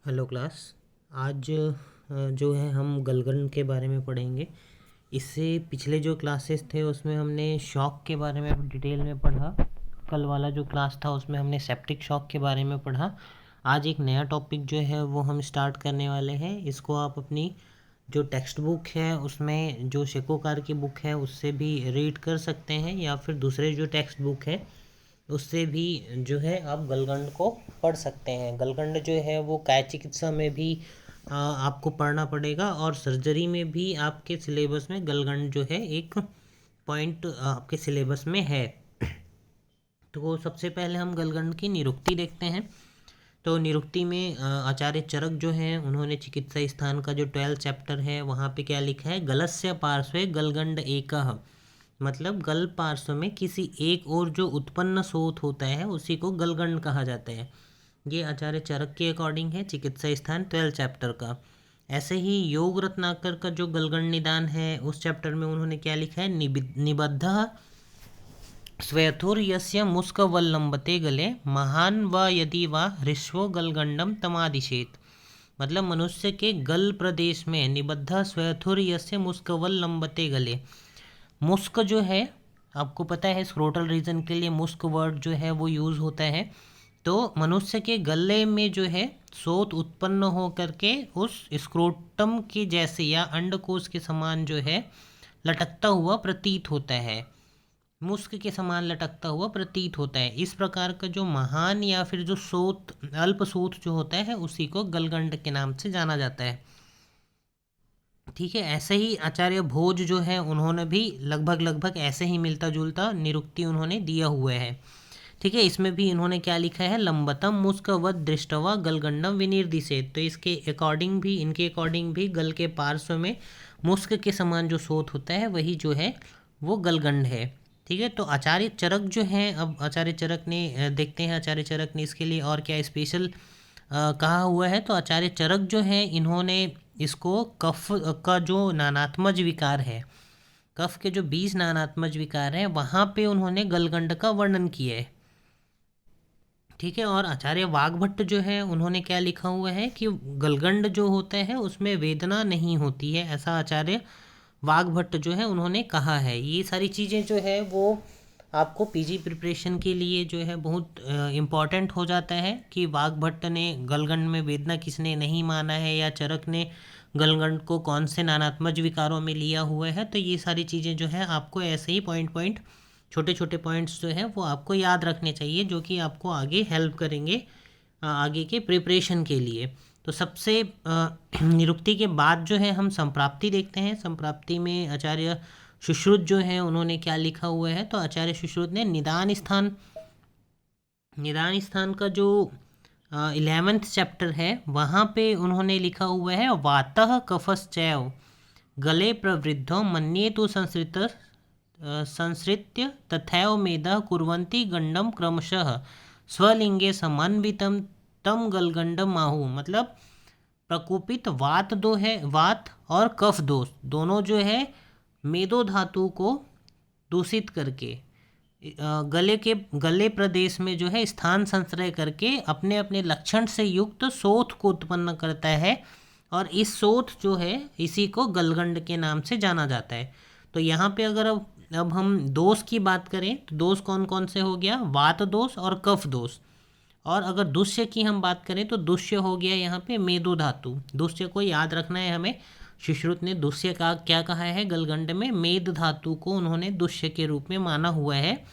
Hello class. आज जो है हम गलगन के बारे में पढ़ेंगे। इससे पिछले जो क्लासेस थे उसमें हमने शॉक के बारे में डिटेल में पढ़ा। कल वाला जो क्लास था उसमें हमने सेप्टिक शॉक के बारे में पढ़ा। आज एक नया टॉपिक जो है वो हम स्टार्ट करने वाले हैं। इसको आप अपनी जो टेक्स्ट बुक है उसमें जो शेकोकार की बुक है उससे भी रीड कर सकते हैं, या फिर दूसरे जो टेक्स्ट बुक है उससे भी जो है आप गलगंड को पढ़ सकते हैं। गलगंड जो है वो काय चिकित्सा में भी आपको पढ़ना पड़ेगा, और सर्जरी में भी आपके सिलेबस में गलगंड जो है एक पॉइंट आपके सिलेबस में है। तो सबसे पहले हम गलगंड की निरुक्ति देखते हैं। तो निरुक्ति में आचार्य चरक जो हैं उन्होंने चिकित्सा स्थान का जो 12 चैप्टर है वहाँ पे क्या लिखा है, गलस्य पार्श्वे गलगंड एकः, मतलब गल पार्श्व में किसी एक और जो उत्पन्न स्रोत होता है उसी को गलगंड कहा जाता है। ये आचार्य चरक के अकॉर्डिंग है चिकित्सा स्थान 12 चैप्टर का। ऐसे ही योग रत्नाकर का जो गलगंड निदान है उस चैप्टर में उन्होंने क्या लिखा है, निबद्ध स्वयथुर्यस्य मुस्कवल्लंबते गले महान व यदि वा हृष्वो गलगंडम तमादिशेत, मतलब मनुष्य के गल प्रदेश में निबद्ध स्वयथुर्यस्य मुस्कवल्लंबते गले। मुस्क जो है आपको पता है स्क्रोटल रीजन के लिए मुस्क वर्ड जो है वो यूज़ होता है। तो मनुष्य के गले में जो है सोत उत्पन्न हो करके उस स्क्रोटम के जैसे या अंडकोश के समान जो है लटकता हुआ प्रतीत होता है। मुस्क के समान लटकता हुआ प्रतीत होता है। इस प्रकार का जो महान या फिर जो सोत अल्प सोत जो होता है उसी को गलगंड के नाम से जाना जाता है। ठीक है, ऐसे ही आचार्य भोज जो है उन्होंने भी लगभग लगभग ऐसे ही मिलता जुलता निरुक्ति उन्होंने दिया हुआ है। ठीक है, इसमें भी इन्होंने क्या लिखा है, लंबतम मुस्कवत दृष्टवा गलगंडम विनिर्दिशेत। तो इसके अकॉर्डिंग भी इनके अकॉर्डिंग भी गल के पार्श्व में मुस्क के समान जो सोत होता है वही जो है वो गलगंड है। ठीक है, तो आचार्य चरक जो हैं, अब आचार्य चरक ने देखते हैं आचार्य चरक ने इसके लिए और क्या स्पेशल कहा हुआ है। तो आचार्य चरक जो हैं इन्होंने इसको कफ का जो नानात्मज विकार है, कफ के जो 20 नानात्मज विकार हैं वहाँ पे उन्होंने गलगंड का वर्णन किया है। ठीक है, और आचार्य वाग्भट्ट जो है उन्होंने क्या लिखा हुआ है कि गलगंड जो होता है उसमें वेदना नहीं होती है, ऐसा आचार्य वाग्भट्ट जो है उन्होंने कहा है। ये सारी चीज़ें जो है वो आपको पीजी प्रिपरेशन के लिए जो है बहुत इम्पॉर्टेंट हो जाता है कि वाग्भट्ट ने गलगंड में वेदना किसने नहीं माना है, या चरक ने गलगंड को कौन से नानात्मज विकारों में लिया हुआ है। तो ये सारी चीज़ें जो है आपको ऐसे ही पॉइंट पॉइंट छोटे छोटे पॉइंट्स जो हैं वो आपको याद रखने चाहिए, जो कि आपको आगे हेल्प करेंगे आगे के प्रिपरेशन के लिए। तो सबसे निरुक्ति के बाद जो है हम संप्राप्ति देखते हैं। संप्राप्ति में आचार्य सुश्रुत जो है उन्होंने क्या लिखा हुआ है, तो आचार्य सुश्रुत ने निदान स्थान का जो 11th चैप्टर है वहाँ पे उन्होंने लिखा हुआ है, वातः कफश्चैव गले प्रवृद्धो मन्ये तो संसृत्य तथैव मेदः कुर्वन्ति गंडम क्रमशः स्वलिंगे समन्वितम तम गलगंडम आहु। मतलब प्रकोपित वात दो है, वात और कफ दोष दोनों जो है मेदो धातु को दूषित करके गले प्रदेश में जो है स्थान संश्रय करके अपने अपने लक्षण से युक्त शोथ को उत्पन्न करता है, और इस शोथ जो है इसी को गलगंड के नाम से जाना जाता है। तो यहाँ पे अगर अब हम दोष की बात करें तो दोष कौन कौन से हो गया, वात दोष और कफ दोष। और अगर दुष्य की हम बात करें तो दुष्य हो गया यहाँ पे मेदो धातु। दुष्य को याद रखना है हमें। सुश्रुत ने दुष्य का क्या कहा है, गलगंड में मेद धातु को उन्होंने दुष्य के रूप में माना हुआ है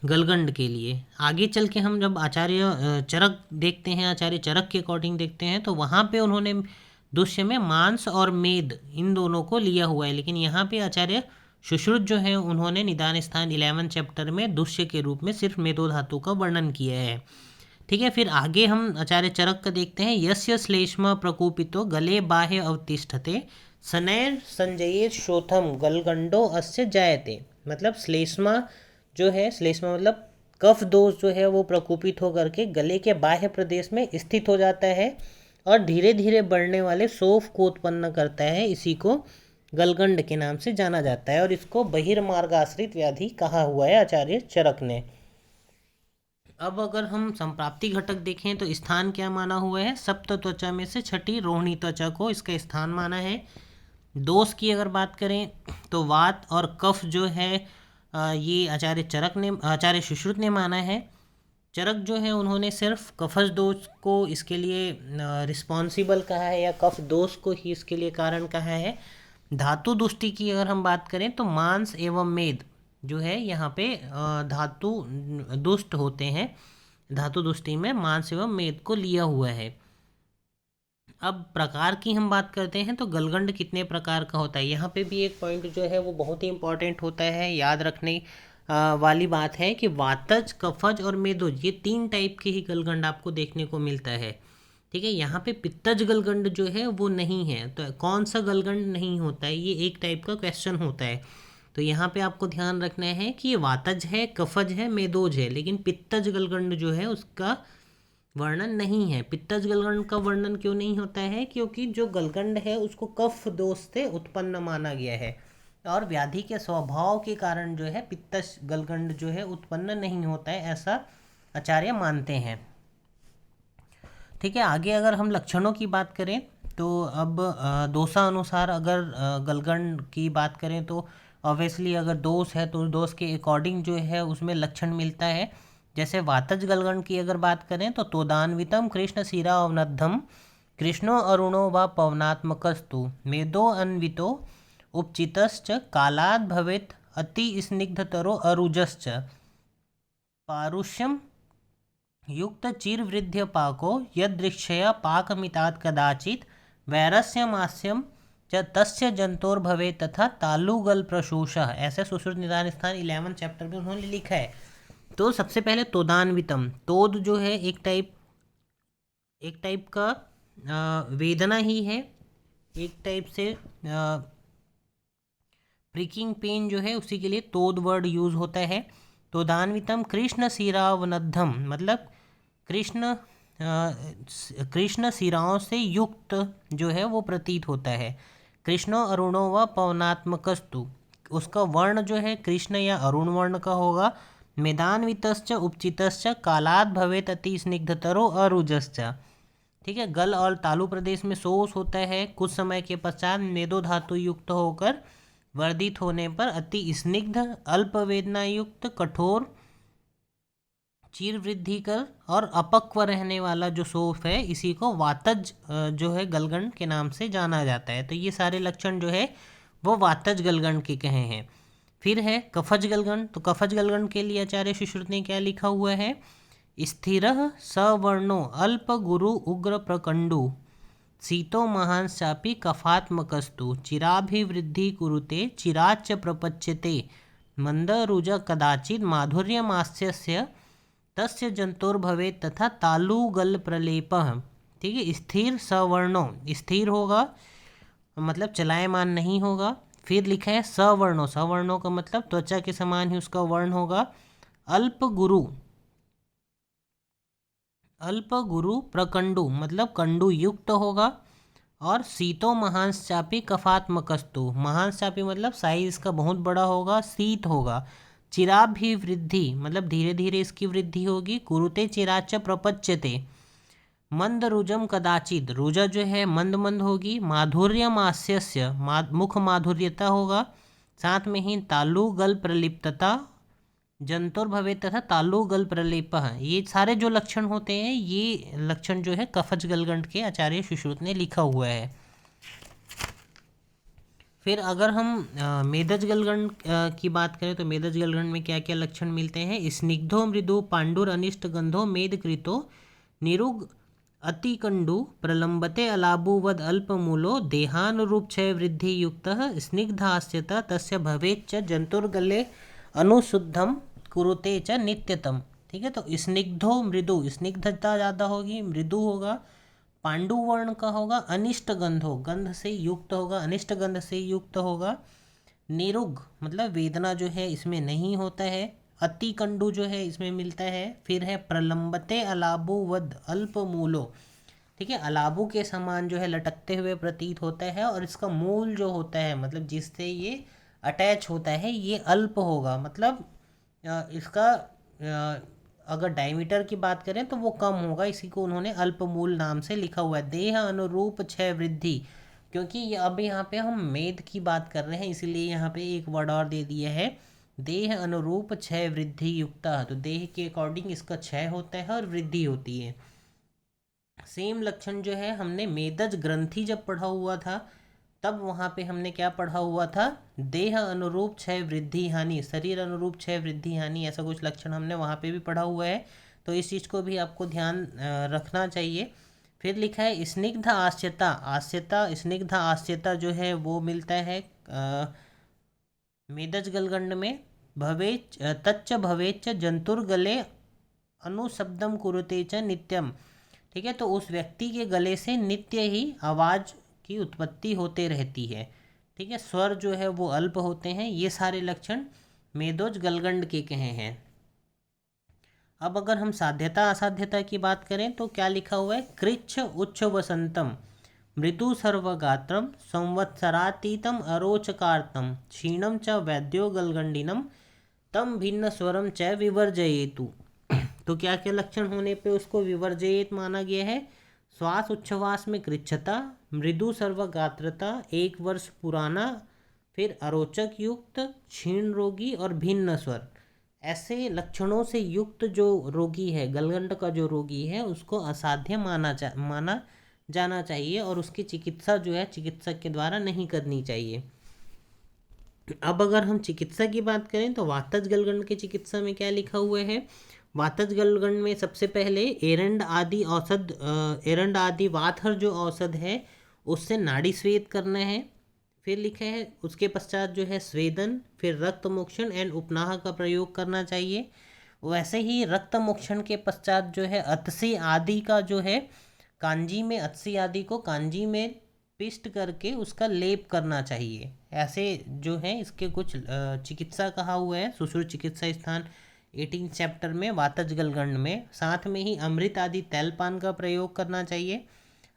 गलगंड के लिए। आगे चल के हम जब आचार्य चरक देखते हैं, आचार्य चरक के अकॉर्डिंग देखते हैं, तो वहाँ पे उन्होंने दुष्य में मांस और मेद इन दोनों को लिया हुआ है। लेकिन यहाँ पे आचार्य सुश्रुत जो है उन्होंने निदान स्थान 11 चैप्टर में दुष्य के रूप में सिर्फ मेदो धातु का वर्णन किया है। ठीक है, फिर आगे हम आचार्य चरक का देखते हैं। यस्य श्लेष्म प्रकोपितो गले बाह्य अवतिष्ठते सनैर संजयेत श्रोथम गलगंडो अस्य जायते। मतलब श्लेष्मा जो है, श्लेष्मा मतलब कफ दोष जो है वो प्रकोपित होकर के गले के बाह्य प्रदेश में स्थित हो जाता है और धीरे धीरे बढ़ने वाले शोफ को उत्पन्न करता है। इसी को गलगंड के नाम से जाना जाता है, और इसको बहिर्मार्गाश्रित व्याधि कहा हुआ है आचार्य चरक ने। अब अगर हम संप्राप्ति घटक देखें तो स्थान क्या माना हुआ है, सप्त त्वचा में से छठी रोहिणी त्वचा को इसका स्थान माना है। दोष की अगर बात करें तो वात और कफ जो है ये आचार्य सुश्रुत ने माना है। चरक जो है उन्होंने सिर्फ कफज दोष को इसके लिए रिस्पॉन्सिबल कहा है, या कफ दोष को ही इसके लिए कारण कहा है। धातु दुष्टि की अगर हम बात करें तो मांस एवं मेद जो है यहाँ पे धातु दुष्ट होते हैं। धातु दुष्टि में मांस एवं मेद को लिया हुआ है। अब प्रकार की हम बात करते हैं तो गलगंड कितने प्रकार का होता है, यहाँ पे भी एक पॉइंट जो है वो बहुत ही इंपॉर्टेंट होता है, याद रखने वाली बात है कि वातज, कफज और मेदोज ये 3 टाइप के ही गलगंड आपको देखने को मिलता है। ठीक है, यहाँ पे पित्तज गलगंड जो है वो नहीं है। तो कौन सा गलगंड नहीं होता है, ये एक टाइप का क्वेश्चन होता है। तो यहाँ पे आपको ध्यान रखना है कि ये वातज है, कफज है, मेदोज है, लेकिन पित्तज गलगंड जो है उसका वर्णन नहीं है। पित्तज गलगंड का वर्णन क्यों नहीं होता है, क्योंकि जो गलगंड है उसको कफ दोष से उत्पन्न माना गया है, और व्याधि के स्वभाव के कारण जो है पित्तज गलगंड जो है उत्पन्न नहीं होता है, ऐसा आचार्य मानते हैं। ठीक है, आगे अगर हम लक्षणों की बात करें तो अब दोषा अनुसार अगर गलगंड की बात करें तो ऑब्वियसली अगर दोष है तो दोष के अकॉर्डिंग जो है उसमें लक्षण मिलता है। जैसे वातज गलगंड की अगर बात करें तो तोदान्वितम कृष्ण शिरा अवनद्धम कृष्णो अरुणो व पवनात्मकस्तु मेदो अन्वितो उपचितश्च कालाद भवेत् अति स्निग्धतरो अरुजश्च पारुष्यम युक्त चिरवृद्ध पाको यदृक्षया पाकमितात् कदाचित वैरस्यमास्यम च तस्य जंतोर्भवे तथा तालुगल प्रशूषः, ऐसे सुश्रुत निदान स्थान 11 चैप्टर में उन्होंने लिखा है। तो सबसे पहले तोदान्वितम, तोद जो है एक टाइप का वेदना ही है, एक टाइप से प्रिकिंग पेन जो है उसी के लिए तोद वर्ड यूज होता है। तोदान्वितम कृष्ण शिरावनद्धम मतलब कृष्ण शिराओं से युक्त जो है वो प्रतीत होता है। कृष्णो अरुणो व पवनात्मकस्तु, उसका वर्ण जो है कृष्ण या अरुण वर्ण का होगा। मेदान्वितश्च उपचितश्च कालाद भवेत अति स्निग्धतरो अरुजश्च। ठीक है, गल और तालु प्रदेश में शोष होता है, कुछ समय के पश्चात मेदो धातु युक्त होकर वर्धित होने पर अति स्निग्ध अल्प वेदना युक्त कठोर चीर वृद्धि कर और अपक्व रहने वाला जो शोफ है इसी को वातज जो है गलगंड के नाम से जाना जाता है। तो ये सारे लक्षण जो है वो वातज गलगंड के कहे हैं। फिर है कफज गलगंड। तो कफज गलगंड के लिए आचार्य सुश्रुत ने क्या लिखा हुआ है, स्थिरः सवर्णो अल्प गुरु उग्र प्रकंडु शीतो महांश्चापि कफात्मकस्तु चिराभिवृद्धि कुरुते चिराच्च प्रपच्यते मंदरुज कदाचित माधुर्यमास्यस्य तस्य जंतोर्भवे तथा तालुगल प्रलेपः। ठीक है, स्थिर सवर्णो, स्थिर होगा मतलब चलायमान नहीं होगा। फिर लिखा है सवर्णो, सवर्णों का मतलब त्वचा के समान ही उसका वर्ण होगा। अल्प गुरु प्रकंडु मतलब कंडु युक्त होगा। और शीतो महांश्चापी कफात्मकस्तु, महांश्चापी मतलब साइज इसका बहुत बड़ा होगा, शीत होगा। चिराभिवृद्धि मतलब धीरे धीरे इसकी वृद्धि होगी। कुरुते चिराच प्रपच्यते मंद रुजम कदाचित, रुजा जो है मंद मंद होगी। माधुर्यम आस्यस्य मुख माधुर्यता होगा। साथ में ही तालुगल प्रलिप्तता जंतुर्भवे तथा तालुगल प्रलेपः, ये सारे जो लक्षण होते हैं ये लक्षण जो है कफज गलगंड के आचार्य सुश्रुत ने लिखा हुआ है। फिर अगर हम मेदज गलगंड की बात करें तो मेदज गलगंड में क्या क्या लक्षण मिलते हैं, स्निग्धो मृदु पांडुर अनिष्ट गंधो मेदकृतो निरुग अतिकंडु प्रलंबते अलाबुवद अल्पमूलो देहानुरूप क्षय वृद्धि युक्तः स्निग्धास्यता तस्य भवेच्च जंतुर्गले अनुशुद्धम कुरुते च नित्यतम। ठीक है, तो स्निग्धो मृदु, स्निग्धता ज़्यादा होगी, मृदु होगा। पांडु वर्ण का होगा। अनिष्ट गंधो, गंध से युक्त होगा, अनिष्ट गंध से युक्त होगा। निरुग मतलब वेदना जो है इसमें नहीं होता है। अति कंडु जो है इसमें मिलता है। फिर है प्रलंबते अलाबु वद अल्प मूलो। ठीक है, अलाबू के समान जो है लटकते हुए प्रतीत होता है, और इसका मूल जो होता है मतलब जिससे ये अटैच होता है ये अल्प होगा, मतलब इसका अगर डायमीटर की बात करें तो वो कम होगा, इसी को उन्होंने अल्पमूल नाम से लिखा हुआ है। देह अनुरूप क्षय वृद्धि, क्योंकि अब यहाँ पे हम मेद की बात कर रहे हैं इसीलिए यहाँ पे एक वर्ड और दे दिया है, देह अनुरूप क्षय वृद्धि युक्ता। तो देह के अकॉर्डिंग इसका क्षय होता है और वृद्धि होती है। सेम लक्षण जो है हमने मेदज ग्रंथि जब पढ़ा हुआ था तब वहाँ पे हमने क्या पढ़ा हुआ था, देह अनुरूप क्षय वृद्धि हानि, शरीर अनुरूप क्षय वृद्धि हानि, ऐसा कुछ लक्षण हमने वहाँ पे भी पढ़ा हुआ है। तो इस चीज़ को भी आपको ध्यान रखना चाहिए। फिर लिखा है स्निग्ध आस्यता, आस्यता स्निग्ध आस्यता जो है वो मिलता है मेदज गलगंड में। भवेच तच्च भवेच जंतुर्गले अनुशब्दम कुरुते च नित्यम। ठीक है, तो उस व्यक्ति के गले से नित्य ही आवाज़ की उत्पत्ति होते रहती है। ठीक है, स्वर जो है वो अल्प होते हैं। ये सारे लक्षण मेदोज गलगंड के कहे हैं। अब अगर हम साध्यता असाध्यता की बात करें तो क्या लिखा हुआ है, कृच्छ उच्च वसंतम मृदु सर्वगात्रम संवत्सरातीतम अरोचकार्तम क्षीणम च वैद्यो गलगंडिनम तम भिन्न स्वरम च विवर्जयेतु। तो क्या क्या लक्षण होने पे उसको विवर्जयेत माना गया है, श्वास उच्छ्वास में कृच्छता, मृदु सर्वगात्रता, 1 वर्ष पुराना, फिर अरोचक युक्त, क्षीण रोगी और भिन्न स्वर। ऐसे लक्षणों से युक्त जो रोगी है, गलगंड का जो रोगी है, उसको असाध्य माना जाना चाहिए और उसकी चिकित्सा जो है चिकित्सक के द्वारा नहीं करनी चाहिए। अब अगर हम चिकित्सा की बात करें तो वातज गलगंड की चिकित्सा में क्या लिखा हुआ है, वातज गलगंड में सबसे पहले एरंड आदि औषध, एरंड आदि वातहर जो औषध है उससे नाड़ी स्वेद करना है। फिर लिखा है उसके पश्चात जो है स्वेदन, फिर रक्त मोक्षण एंड उपनाह का प्रयोग करना चाहिए। वैसे ही रक्त मोक्षण के पश्चात जो है अतसी आदि का जो है कांजी में, अतसी आदि को कांजी में पिष्ट करके उसका लेप करना चाहिए। ऐसे जो है इसके कुछ चिकित्सा कहा हुआ है सुश्रुत चिकित्सा स्थान 18 चैप्टर में वातज गलगंड में। साथ में ही अमृत आदि तैलपान का प्रयोग करना चाहिए।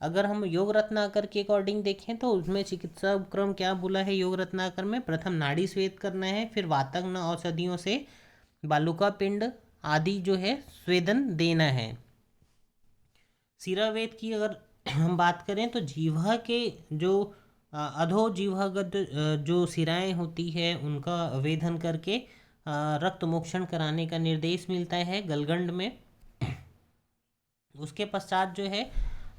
अगर हम योग रत्नाकर के अकॉर्डिंग देखें तो उसमें चिकित्सा उपक्रम क्या बोला है योग रत्नाकर में, प्रथम नाड़ी स्वेद करना है, फिर वातज्ञ औषधियों से बालुका पिंड आदि जो है स्वेदन देना है। सिरावेद की अगर हम बात करें तो जीवा के जो अधो जीवागत जो सिराएं होती है उनका वेधन करके रक्त मोक्षण कराने का निर्देश मिलता है गलगंड में। उसके पश्चात जो है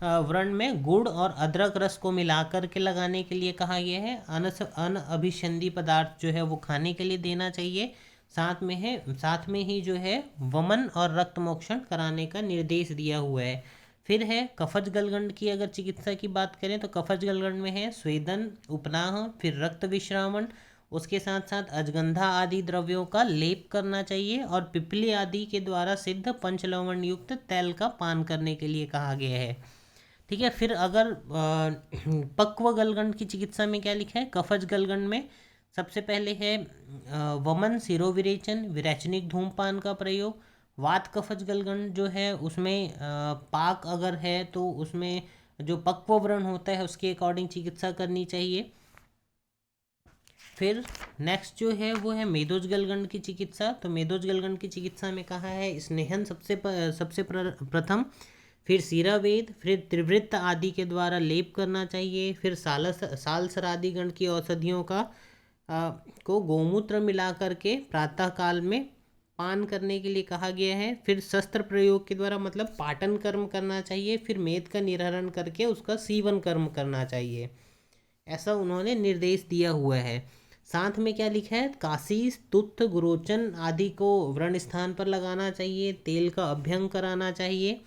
व्रण में गुड़ और अदरक रस को मिलाकर के लगाने के लिए कहा गया है। अनअभिसंधी पदार्थ जो है वो खाने के लिए देना चाहिए। साथ में ही जो है वमन और रक्त मोक्षण कराने का निर्देश दिया हुआ है। फिर है कफज गलगंड की अगर चिकित्सा की बात करें तो कफज गलगंड में है स्वेदन, उपनाह, फिर रक्त विश्रावण, उसके साथ साथ अजगंधा आदि द्रव्यों का लेप करना चाहिए और पिपली आदि के द्वारा सिद्ध पंचलवण युक्त तैल का पान करने के लिए कहा गया है। ठीक है, फिर अगर पक्व गलगंड की चिकित्सा में क्या लिखा है, कफज गलगंड में सबसे पहले है वमन, सिरोविरेचन, विरेचनिक धूमपान का प्रयोग। वात कफज गलगंड जो है उसमें पाक अगर है तो उसमें जो पक्व व्रण होता है उसके अकॉर्डिंग चिकित्सा करनी चाहिए। फिर नेक्स्ट जो है वो है मेदोज गलगंड की चिकित्सा। तो मेदोज गलगंड की चिकित्सा में कहा है स्नेहन सबसे प्रथम, फिर सीरावेद, फिर त्रिवृत्त आदि के द्वारा लेप करना चाहिए। फिर सालसर आदि गण की औषधियों का को गोमूत्र मिला करके प्रातः काल में पान करने के लिए कहा गया है। फिर शस्त्र प्रयोग के द्वारा मतलब पाटन कर्म करना चाहिए। फिर मेद का निरहरण करके उसका सीवन कर्म करना चाहिए, ऐसा उन्होंने निर्देश दिया हुआ है। साथ में क्या लिखा है, काशीस, तुत्थ, गुरोचन आदि को व्रण स्थान पर लगाना चाहिए। तेल का अभ्यंग कराना चाहिए।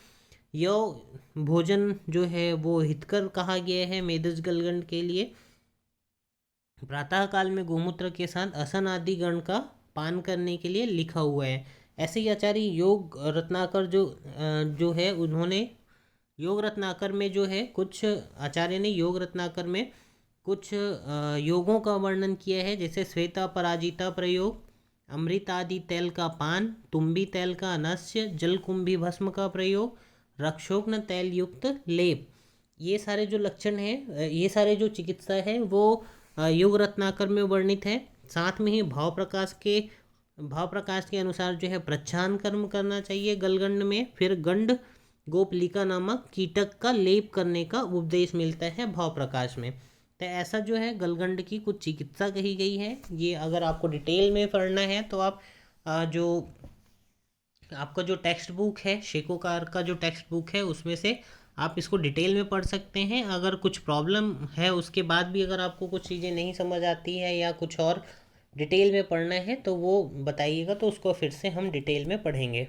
यह भोजन जो है वो हितकर कहा गया है मेदज गलगंड के लिए। प्रातः काल में गोमूत्र के साथ असन आदि गण का पान करने के लिए लिखा हुआ है। ऐसे ही आचार्य योग रत्नाकर जो है उन्होंने योग रत्नाकर में जो है कुछ आचार्य ने योग रत्नाकर में कुछ योगों का वर्णन किया है, जैसे श्वेता पराजिता प्रयोग, अमृत आदि तैल का पान, तुम्बी तैल का अनस्य, जलकुंभी भस्म का प्रयोग, रक्षोघ्न तैल युक्त लेप। ये सारे जो लक्षण हैं, ये सारे जो चिकित्सा है वो योग रत्नाकर में वर्णित है। साथ में ही भाव प्रकाश के भाव प्रकाश के अनुसार जो है प्रच्छान कर्म करना चाहिए गलगंड में। फिर गंड गोपलिका नामक कीटक का लेप करने का उपदेश मिलता है भाव प्रकाश में। तो ऐसा जो है गलगंड की कुछ चिकित्सा कही गई है। ये अगर आपको डिटेल में पढ़ना है तो आप जो आपका जो टेक्स्ट बुक है, शेकोकार का जो टेक्स्ट बुक है, उसमें से आप इसको डिटेल में पढ़ सकते हैं। अगर कुछ प्रॉब्लम है उसके बाद भी अगर आपको कुछ चीज़ें नहीं समझ आती है या कुछ और डिटेल में पढ़ना है तो वो बताइएगा, तो उसको फिर से हम डिटेल में पढ़ेंगे।